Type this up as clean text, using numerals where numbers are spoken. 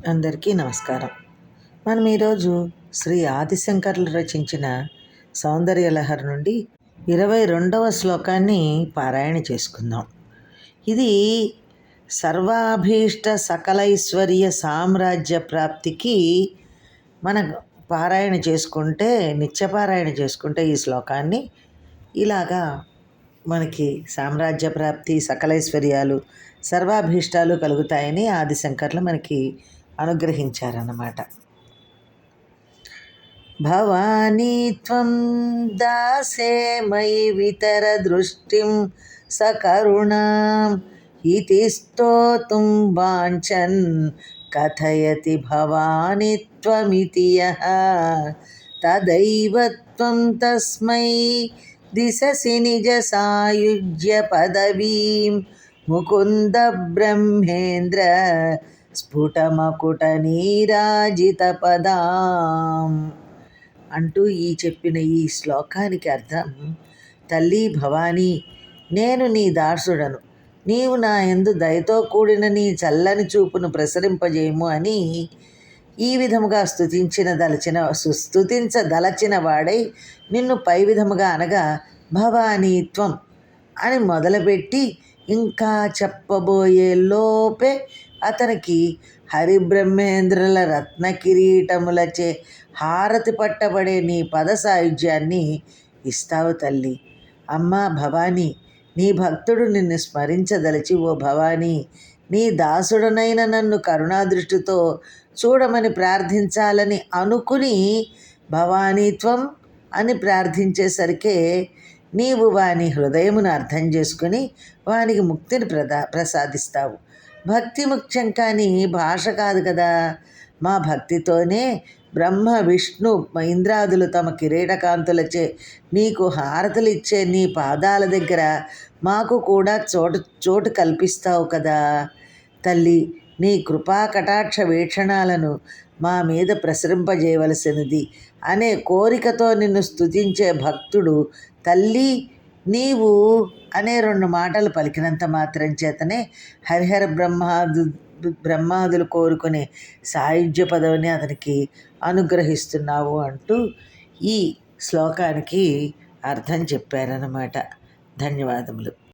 అందరికీ నమస్కారం. మనం ఈరోజు శ్రీ ఆదిశంకర్లు రచించిన సౌందర్యలహరి నుండి 22వ శ్లోకాన్ని పారాయణ చేసుకుందాం. ఇది సర్వాభీష్ట సకలైశ్వర్య సామ్రాజ్య ప్రాప్తికి మన పారాయణ చేసుకుంటే, నిత్యపారాయణ చేసుకుంటే ఈ శ్లోకాన్ని ఇలాగా మనకి సామ్రాజ్య ప్రాప్తి, సకలైశ్వర్యాలు, సర్వాభీష్టాలు కలుగుతాయని ఆదిశంకర్లు మనకి అనుగ్రహించారన్నమాట. భవానీ త్వం దాసే మయి వితర దృష్టిం సకరుణాం ఇతి స్తోతుం వాంఛన్ కథయతి భవాని త్వమితి యః తదైవ త్వం తస్మై దిశసి నిజ సాయుజ్య పదవీం ముకుంద బ్రహ్మేంద్ర స్ఫుటమకుట నీరాజిత పదాం అంటూ చెప్పిన ఈ శ్లోకానికి అర్థం, తల్లి భవానీ, నేను నీ దాసుడను, నీవు నా యందు దయతో కూడిన నీ చల్లని చూపును ప్రసరింపజేయము అని ఈ విధముగా స్తుతించదలచిన వాడై నిన్ను పై విధముగా అనగా భవానీత్వం అని మొదలుపెట్టి ఇంకా చెప్పబోయే లోపే అతనికి హరిబ్రహ్మేంద్రుల రత్న కిరీటములచే హారతి పట్టబడే నీ పద సాయుధ్యాన్ని ఇస్తావు తల్లి. అమ్మా భవానీ, నీ భక్తుడు నిన్ను స్మరించదలిచి, ఓ భవానీ, నీ దాసుడనైన నన్ను కరుణాదృష్టితో చూడమని ప్రార్థించాలని అనుకుని భవానీత్వం అని ప్రార్థించేసరికే నీవు వాని హృదయమును అర్థం చేసుకుని వానికి ముక్తిని ప్రసాదిస్తావు. భక్తి ముఖ్యం, కానీ భాష కాదు కదా. మా భక్తితోనే బ్రహ్మ విష్ణు ఇంద్రాదులు తమ కిరీటకాంతులచే నీకు హారతులు ఇచ్చే నీ పాదాల దగ్గర మాకు కూడా చోటు కల్పిస్తావు కదా తల్లి. నీ కృపా కటాక్ష వీక్షణాలను మా మీద ప్రసరింపజేయవలసినది అనే కోరికతో నిన్ను స్తుతించే భక్తుడు తల్లి నీవు అనే 2 మాటలు పలికినంత మాత్రం చేతనే హరిహర బ్రహ్మాదులు కోరుకునే సాయుధ్య పదవిని అతనికి అనుగ్రహిస్తున్నావు అంటూ ఈ శ్లోకానికి అర్థం చెప్పారన్నమాట. ధన్యవాదములు.